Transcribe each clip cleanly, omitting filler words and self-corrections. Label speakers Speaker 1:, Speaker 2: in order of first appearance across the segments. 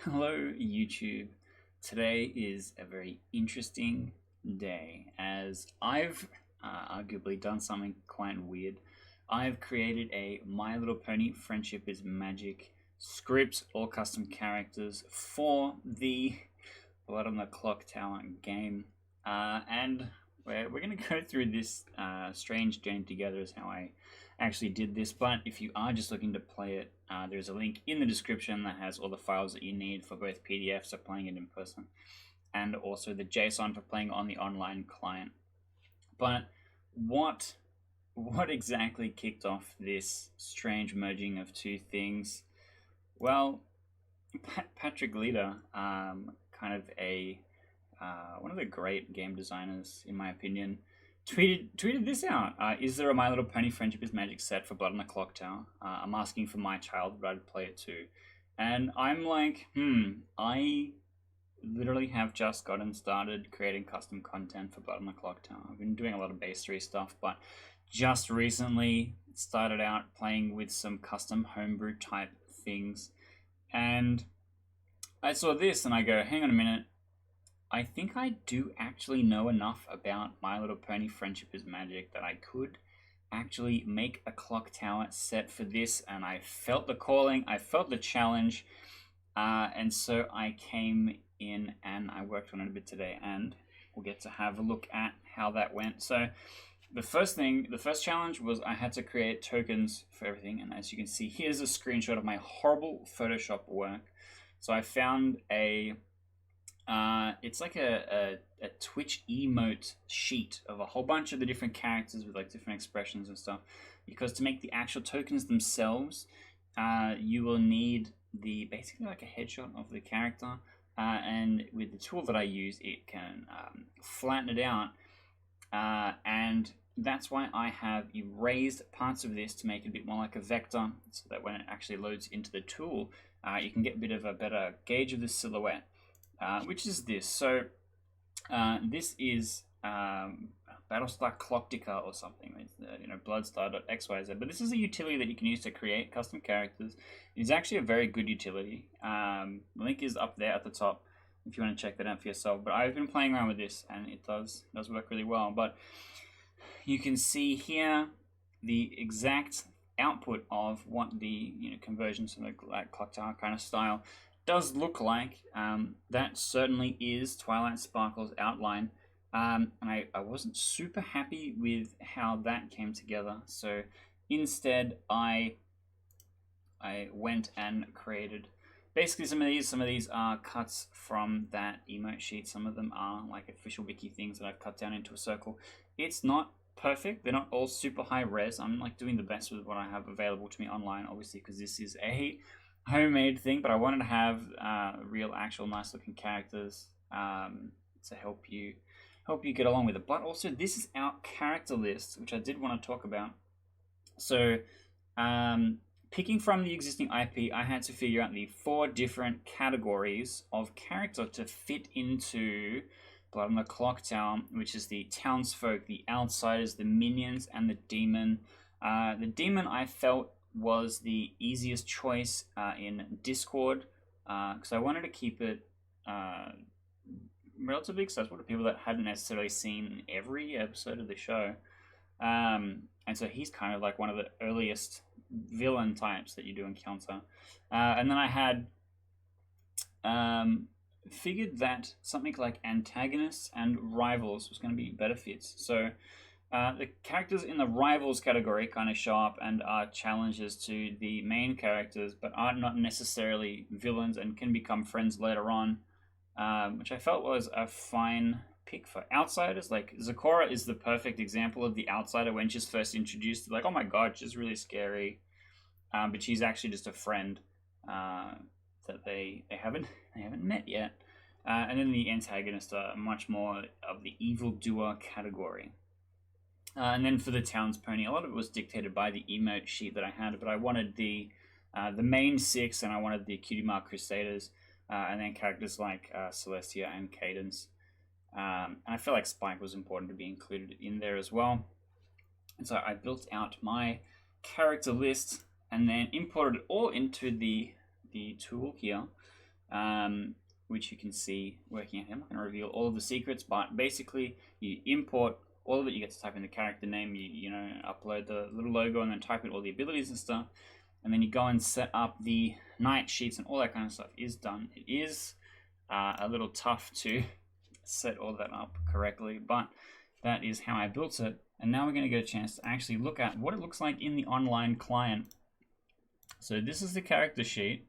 Speaker 1: Hello, YouTube. Today is a very interesting day as I've arguably done something quite weird. I've created a My Little Pony Friendship is Magic script, all custom characters for the Blood on the Clocktower game. And we're going to go through this strange game together, is how I actually did this. But if you are just looking to play it, there's a link in the description that has all the files that you need for both PDFs for playing it in person and also the JSON for playing on the online client. But what exactly kicked off this strange merging of two things? Well, Patrick Leder, kind of a one of the great game designers, in my opinion, tweeted this out. Is there a My Little Pony Friendship is Magic set for Blood on the Clocktower? I'm asking for my child, but I'd play it too. And I'm like, I literally have just gotten started creating custom content for Blood on the Clocktower. I've been doing a lot of base 3 stuff, but just recently started out playing with some custom homebrew type things. And I saw this and I go, hang on a minute. I think I do actually know enough about My Little Pony Friendship is Magic that I could actually make a Clocktower set for this, and I felt the calling, I felt the challenge, and so I came in and I worked on it a bit today, and we'll get to have a look at how that went. So the first challenge was I had to create tokens for everything, and as you can see, here's a screenshot of my horrible Photoshop work. So I found it's like a Twitch emote sheet of a whole bunch of the different characters with like different expressions and stuff. Because to make the actual tokens themselves, you will need basically like a headshot of the character, and with the tool that I use, it can flatten it out, and that's why I have erased parts of this to make it a bit more like a vector, so that when it actually loads into the tool, you can get a bit of a better gauge of the silhouette. Which is this. So this is Battlestar Clockticker or something. It's, bloodstar.xyz. But this is a utility that you can use to create custom characters. It's actually a very good utility. The link is up there at the top if you want to check that out for yourself. But I've been playing around with this and it does work really well. But you can see here the exact output of what the conversion to the Clocktower kind of style does look like. That certainly is Twilight Sparkle's outline, and I wasn't super happy with how that came together, so instead I went and created basically some of these are cuts from that emote sheet. Some of them are like official wiki things that I've cut down into a circle. It's not perfect, they're not all super high res. I'm like doing the best with what I have available to me online, obviously, because this is a homemade thing, but I wanted to have real, actual, nice looking characters to help you get along with it. But also, this is our character list, which I did want to talk about. So, picking from the existing IP, I had to figure out the 4 different categories of character to fit into Blood on the Clocktower, which is the townsfolk, the outsiders, the minions, and the demon. The demon I felt was the easiest choice in Discord, because I wanted to keep it relatively accessible to people that hadn't necessarily seen every episode of the show. And so he's kind of like one of the earliest villain types that you do encounter. And then I had figured that something like antagonists and rivals was going to be better fits. So the characters in the rivals category kind of show up and are challenges to the main characters, but are not necessarily villains and can become friends later on, which I felt was a fine pick for outsiders. Like Zecora is the perfect example of the outsider when she's first introduced. Like, oh my god, she's really scary, but she's actually just a friend that they haven't met yet. And then the antagonists are much more of the evildoer category. And then for the Towns Pony, a lot of it was dictated by the emote sheet that I had, but I wanted the main 6, and I wanted the Cutie Mark Crusaders, and then characters like Celestia and Cadence. And I feel like Spike was important to be included in there as well. And so I built out my character list and then imported it all into the tool here. which you can see working out. I'm not going to reveal all of the secrets, but basically you import all of it. You get to type in the character name, you know, upload the little logo, and then type in all the abilities and stuff. And then you go and set up the night sheets, and all that kind of stuff is done. It is a little tough to set all that up correctly, but that is how I built it. And now we're going to get a chance to actually look at what it looks like in the online client. So this is the character sheet.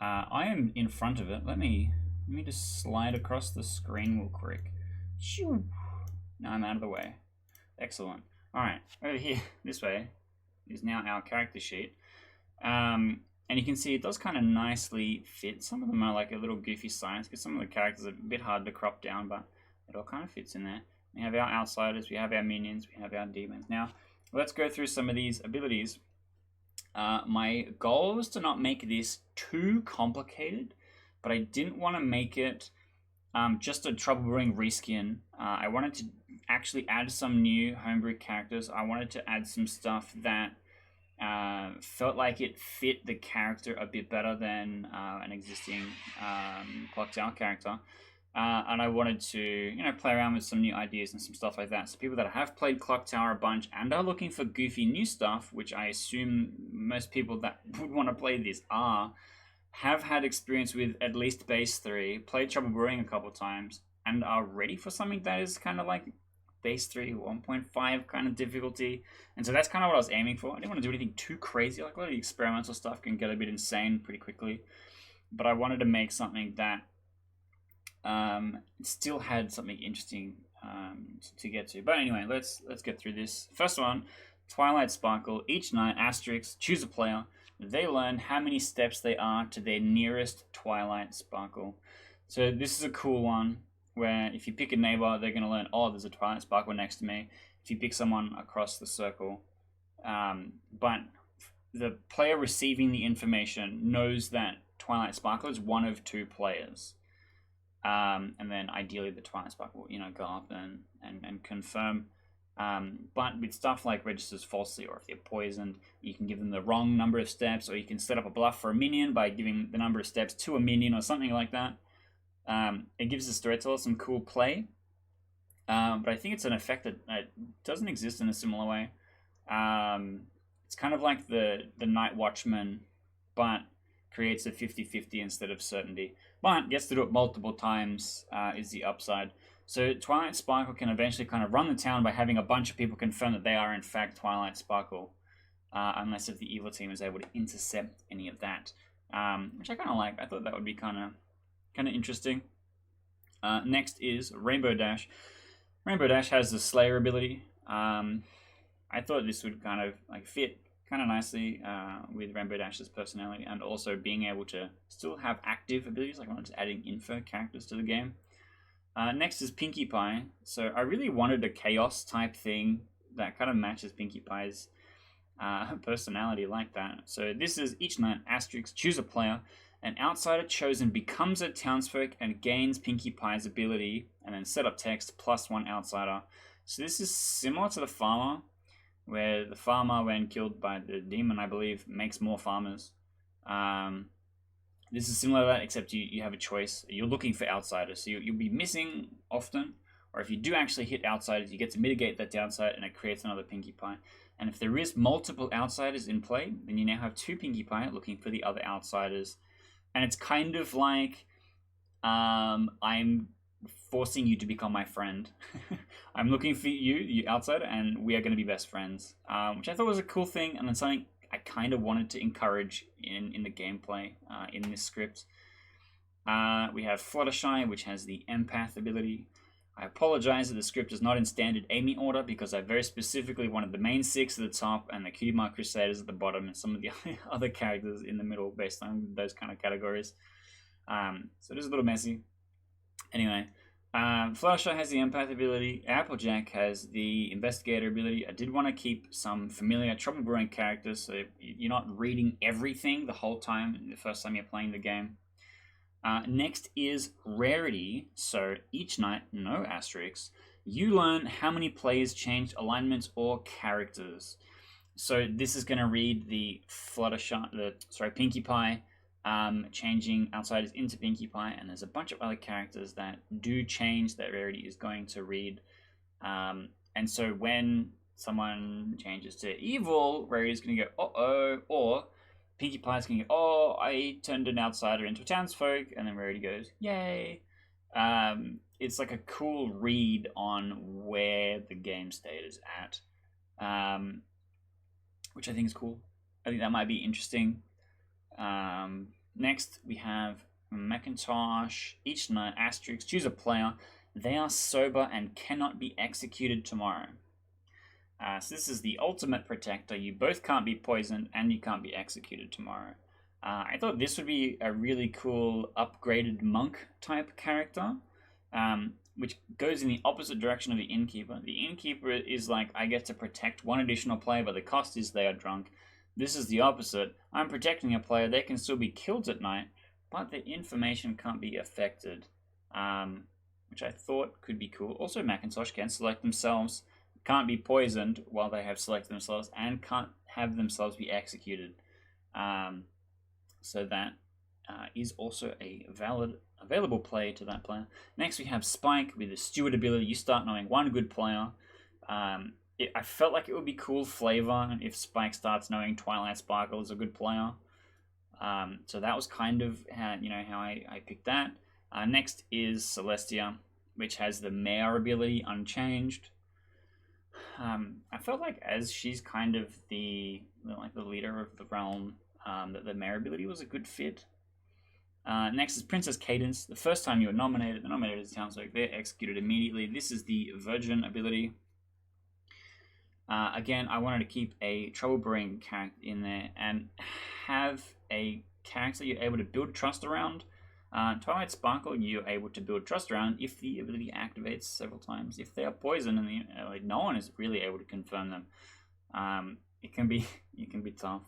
Speaker 1: I am in front of it. Let me just slide across the screen real quick. Shoo. Now I'm out of the way. Excellent. All right, over here, this way, is now our character sheet. And you can see it does kind of nicely fit. Some of them are like a little goofy science because some of the characters are a bit hard to crop down, but it all kind of fits in there. We have our outsiders, we have our minions, we have our demons. Now, let's go through some of these abilities. My goal was to not make this too complicated, but I didn't want to make it just a trouble brewing reskin. I wanted to actually add some new homebrew characters. I wanted to add some stuff that felt like it fit the character a bit better than an existing Clocktower character. And I wanted to, you know, play around with some new ideas and some stuff like that. So people that have played Clocktower a bunch and are looking for goofy new stuff, which I assume most people that would want to play this have had experience with at least base 3, played Trouble Brewing a couple times, and are ready for something that is kind of like base 3, 1.5 kind of difficulty. And so that's kind of what I was aiming for. I didn't want to do anything too crazy. Like a lot of the experimental stuff can get a bit insane pretty quickly. But I wanted to make something that still had something interesting to get to. But anyway, let's get through this. First one, Twilight Sparkle. Each night, asterisk, choose a player. They learn how many steps they are to their nearest Twilight Sparkle. So this is a cool one where if you pick a neighbor, they're going to learn, oh, there's a Twilight Sparkle next to me. If you pick someone across the circle. But the player receiving the information knows that Twilight Sparkle is one of 2 players. And then ideally the Twilight Sparkle will, you know, go up and confirm. But with stuff like registers falsely, or if they're poisoned, you can give them the wrong number of steps, or you can set up a bluff for a minion by giving the number of steps to a minion or something like that. It gives the storyteller some cool play. But I think it's an effect that doesn't exist in a similar way. It's kind of like the Night Watchman, but creates a 50-50 instead of certainty. But gets to do it multiple times is the upside. So Twilight Sparkle can eventually kind of run the town by having a bunch of people confirm that they are in fact Twilight Sparkle. Unless if the evil team is able to intercept any of that. Which I kind of like. I thought that would be kind of interesting. Next is Rainbow Dash. Rainbow Dash has the Slayer ability. I thought this would kind of like fit kind of nicely with Rainbow Dash's personality, and also being able to still have active abilities, like I'm just adding info characters to the game. Next is Pinkie Pie. So I really wanted a chaos type thing that kind of matches Pinkie Pie's personality like that. So this is each night, asterisk, choose a player. An outsider chosen becomes a townsfolk and gains Pinkie Pie's ability, and then set up text +1 outsider. So this is similar to the farmer, where the farmer, when killed by the demon, I believe, makes more farmers. This is similar to that, except you have a choice. You're looking for outsiders, so you'll be missing often, or if you do actually hit outsiders, you get to mitigate that downside, and it creates another Pinkie Pie. And if there is multiple outsiders in play, then you now have 2 Pinkie Pie looking for the other outsiders. And it's kind of like I'm forcing you to become my friend. I'm looking for you, you outsider, and we are going to be best friends. Which I thought was a cool thing, and then something I kind of wanted to encourage in the gameplay in this script. We have Fluttershy, which has the empath ability. I apologize that the script is not in standard aiming order, because I very specifically wanted the main 6 at the top and the Cutie Mark Crusaders at the bottom, and some of the other characters in the middle based on those kind of categories. So it is a little messy. Anyway, Fluttershy has the empath ability. Applejack has the investigator ability. I did want to keep some familiar trouble brewing characters, so you're not reading everything the whole time the first time you're playing the game. Next is Rarity. So each night, no asterisks, you learn how many players changed alignments or characters. So this is going to read the Pinkie Pie changing outsiders into Pinkie Pie, and there's a bunch of other characters that do change that Rarity is going to read. And so when someone changes to evil, Rarity is going to go, uh-oh, or Pinkie Pie is going to go, oh, I turned an outsider into a townsfolk, and then Rarity goes, yay. It's like a cool read on where the game state is at, which I think is cool. I think that might be interesting. Next, we have Macintosh. Each night, asterisk, choose a player. They are sober and cannot be executed tomorrow. So this is the ultimate protector. You both can't be poisoned and you can't be executed tomorrow. I thought this would be a really cool upgraded monk type character, which goes in the opposite direction of the innkeeper. The innkeeper is like, I get to protect one additional player, but the cost is they are drunk. This is the opposite. I'm protecting a player. They can still be killed at night, but their information can't be affected, which I thought could be cool. Also, Macintosh can select themselves, can't be poisoned while they have selected themselves, and can't have themselves be executed. So that is also a valid available play to that player. Next, we have Spike with the Steward ability. You start knowing one good player. I felt like it would be cool flavor if Spike starts knowing Twilight Sparkle is a good player. So that was kind of how I picked that. Next is Celestia, which has the Mayor ability unchanged. I felt like as she's kind of the leader of the realm, that the Mayor ability was a good fit. Next is Princess Cadence. The first time you were nominated, the nominated is townsfolk. They're executed immediately. This is the Virgin ability. Again, I wanted to keep a trouble brewing character in there and have a character you're able to build trust around. Twilight Sparkle, you're able to build trust around if the ability activates several times. If they are poisoned and no one is really able to confirm them, it can be tough.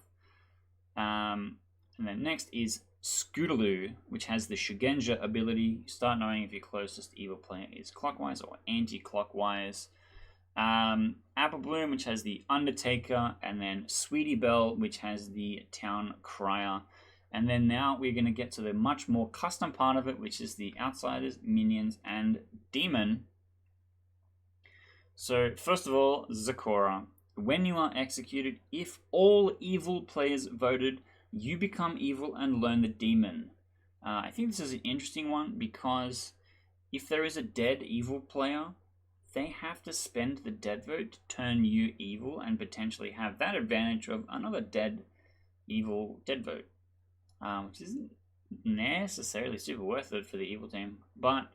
Speaker 1: And then next is Scootaloo, which has the Shugenja ability. You start knowing if your closest evil player is clockwise or anti-clockwise. Apple Bloom, which has the Undertaker, and then Sweetie Belle, which has the Town Crier. And then now we're going to get to the much more custom part of it, which is the Outsiders, Minions, and Demon. So first of all, Zakora. When you are executed, if all evil players voted, you become evil and learn the Demon. I think this is an interesting one because if there is a dead evil player, they have to spend the dead vote to turn you evil and potentially have that advantage of another dead vote, which isn't necessarily super worth it for the evil team. But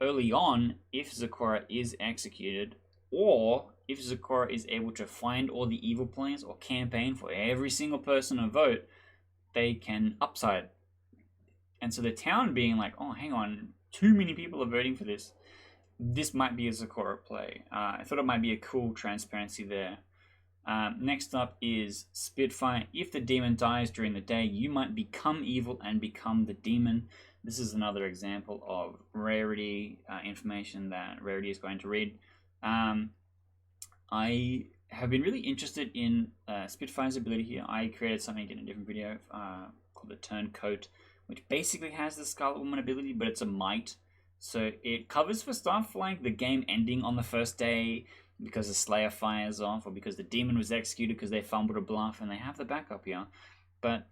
Speaker 1: early on, if Zakora is executed, or if Zakora is able to find all the evil players or campaign for every single person to vote, they can upside. And so the town being like, oh, hang on, too many people are voting for this. This might be a Zakora play. I thought it might be a cool transparency there. Next up is Spitfire. If the demon dies during the day, you might become evil and become the demon. This is another example of Rarity information that Rarity is going to read. I have been really interested in Spitfire's ability here. I created something in a different video called the Turncoat, which basically has the Scarlet Woman ability, but it's a might. So it covers for stuff like the game ending on the first day because the Slayer fires off, or because the demon was executed because they fumbled a bluff, and they have the backup here. But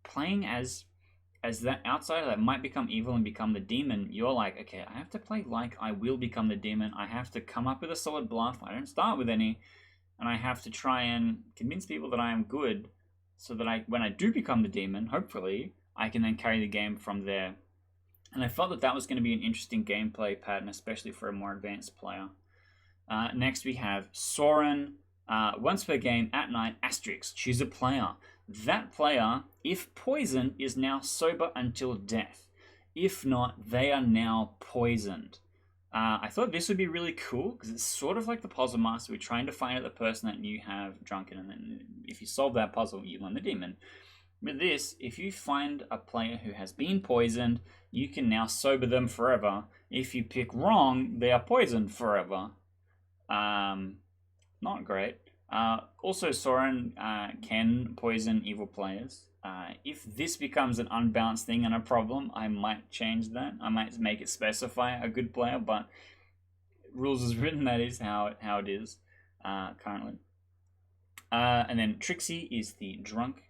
Speaker 1: playing as that outsider that might become evil and become the demon, you're like, okay, I have to play like I will become the demon. I have to come up with a solid bluff. I don't start with any. And I have to try and convince people that I am good so that when I do become the demon, hopefully, I can then carry the game from there. And I felt that was going to be an interesting gameplay pattern, especially for a more advanced player. Next, we have Soren. Once per game at night, asterisk, choose a player. That player, if poisoned, is now sober until death. If not, they are now poisoned. I thought this would be really cool because it's sort of like the puzzle master. We're trying to find out the person that you have drunken, and then if you solve that puzzle, you learn the demon. With this, if you find a player who has been poisoned, you can now sober them forever. If you pick wrong, they are poisoned forever. Not great. Also, Soren can poison evil players. If this becomes an unbalanced thing and a problem, I might change that. I might make it specify a good player, but rules is written, that is how it is currently. And then Trixie is the drunk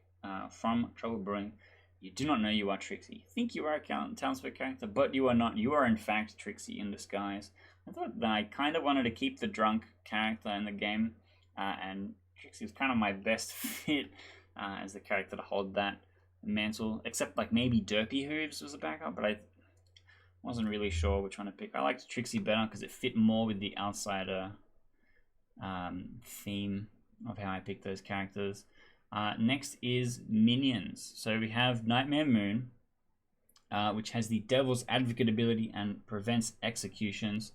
Speaker 1: from Trouble Brewing. You do not know you are Trixie. You think you are a townsfolk character, but you are not. You are in fact Trixie in disguise. I thought that I kind of wanted to keep the drunk character in the game, and Trixie was kind of my best fit as the character to hold that mantle, except like maybe Derpy Hooves was a backup, but I wasn't really sure which one to pick. I liked Trixie better because it fit more with the outsider theme of how I picked those characters. Next is Minions. So we have Nightmare Moon, which has the Devil's Advocate ability and prevents executions.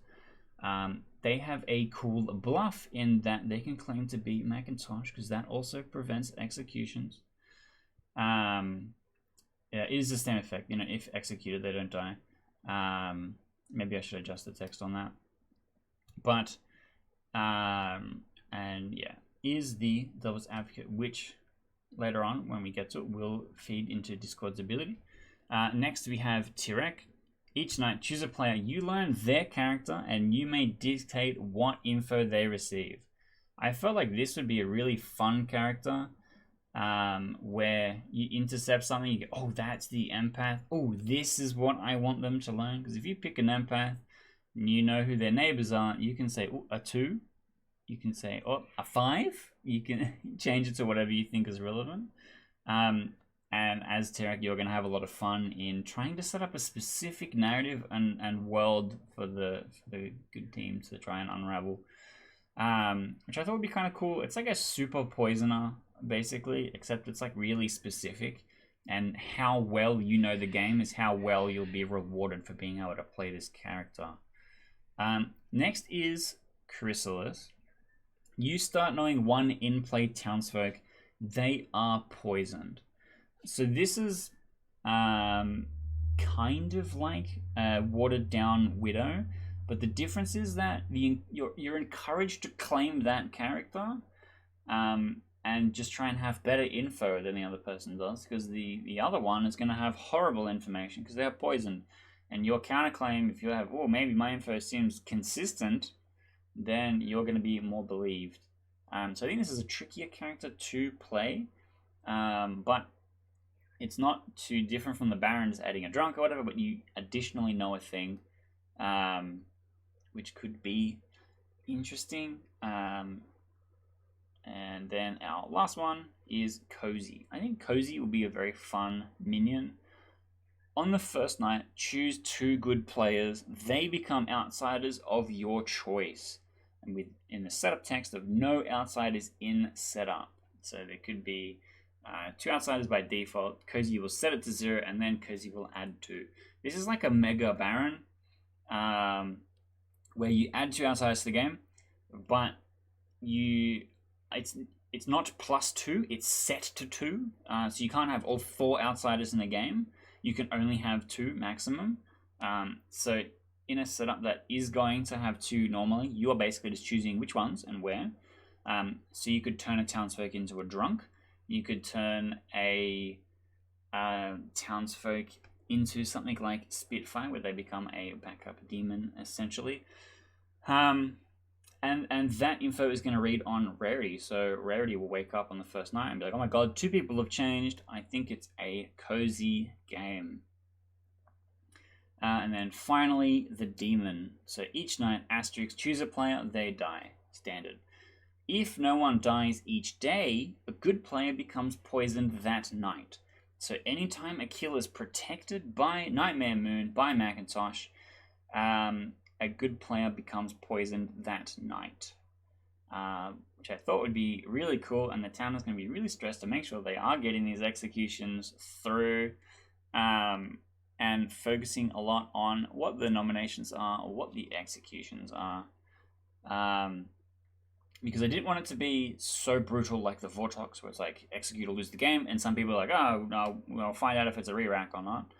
Speaker 1: They have a cool bluff in that they can claim to be Macintosh because that also prevents executions. Yeah, it is the same effect. You know, if executed, they don't die. Maybe I should adjust the text on that. But, and yeah, is the Devil's Advocate, which later on, when we get to it, will feed into Discord's ability. Next, we have Tirek. Each night, choose a player. You learn their character, and you may dictate what info they receive. I felt like this would be a really fun character, where you intercept something, you go, oh, that's the empath. Oh, this is what I want them to learn. Because if you pick an empath, and you know who their neighbors are, you can say, oh, a 2. You can say, oh, a 5. You can change it to whatever you think is relevant. And as Tirek, you're going to have a lot of fun in trying to set up a specific narrative and world for the good team to try and unravel, which I thought would be kind of cool. It's like a super poisoner, basically, except it's like really specific. And how well you know the game is how well you'll be rewarded for being able to play this character. Next is Chrysalis. You start knowing one in-play townsfolk. They are poisoned. So this is kind of like a watered down Widow, but the difference is that you're encouraged to claim that character, and just try and have better info than the other person does, because the other one is going to have horrible information because they are poisoned. And your counterclaim, if you have, oh, maybe my info seems consistent, then you're going to be more believed. So I think this is a trickier character to play, but it's not too different from the Barons adding a drunk or whatever, but you additionally know a thing, which could be interesting. And then our last one is Cozy. I think Cozy will be a very fun minion. On the first night, choose 2 good players. They become outsiders of your choice. And in the setup text of no outsiders in setup. So there could be 2 outsiders by default. Cozy will set it to 0, and then Cozy will add 2. This is like a Mega Baron, where you add 2 outsiders to the game, but it's not +2, it's set to 2. So you can't have all 4 outsiders in the game. You can only have 2 maximum. So in a setup that is going to have 2 normally, you are basically just choosing which ones and where. So you could turn a townsfolk into a drunk. You could turn a townsfolk into something like Spitfire, where they become a backup demon, essentially. And that info is going to read on Rarity. So Rarity will wake up on the first night and be like, oh my god, 2 people have changed. I think it's a cozy game. And then finally, the demon. So each night, asterisk, choose a player, they die. Standard. If no one dies each day, a good player becomes poisoned that night. So anytime a kill is protected by Nightmare Moon, by Macintosh, a good player becomes poisoned that night. Which I thought would be really cool, and the town is going to be really stressed to make sure they are getting these executions through, and focusing a lot on what the nominations are or what the executions are. Because I didn't want it to be so brutal like the Vortox, where it's like, execute or lose the game, and some people are like, oh, no, we'll find out if it's a re-rack or not.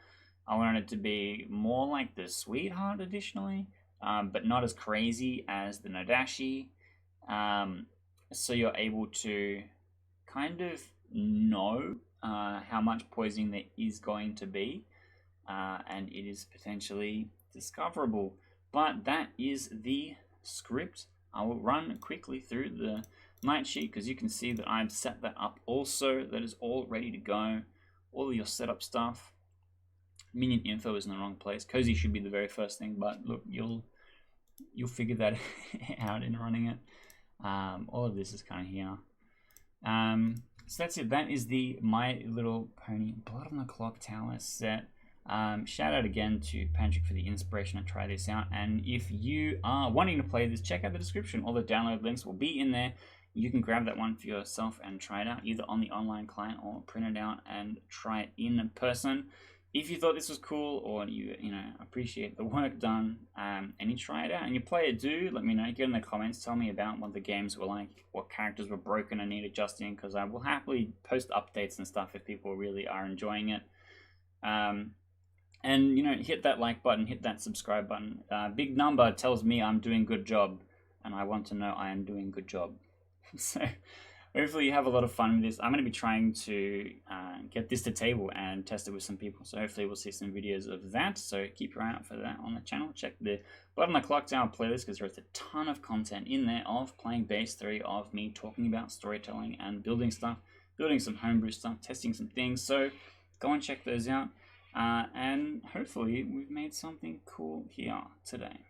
Speaker 1: I wanted it to be more like the Sweetheart additionally, but not as crazy as the Nadashi. So you're able to kind of know how much poisoning there is going to be, and it is potentially discoverable. But that is the script. I will run quickly through the night sheet because you can see that I've set that up also. That is all ready to go. All of your setup stuff. Minion info is in the wrong place. Cozy should be the very first thing, but look, you'll figure that out in running it. All of this is kind of here. So that's it. That is the My Little Pony Blood on the Clocktower set. Shout out again to Patrick for the inspiration to try this out. And if you are wanting to play this, check out the description. All the download links will be in there. You can grab that one for yourself and try it out either on the online client or print it out and try it in person. If you thought this was cool or you appreciate the work done and you try it out and you play it, do let me know. Get in the comments. Tell me about what the games were like, what characters were broken and need adjusting, because I will happily post updates and stuff if people really are enjoying it. And hit that like button, hit that subscribe button. Big number tells me I'm doing good job, and I want to know I am doing good job. So hopefully you have a lot of fun with this. I'm going to be trying to get this to table and test it with some people. So hopefully we'll see some videos of that. So keep your eye out for that on the channel. Check the Blood on the Clocktower playlist because there's a ton of content in there of playing base 3, of me talking about storytelling and building stuff, building some homebrew stuff, testing some things. So go and check those out. And hopefully we've made something cool here today.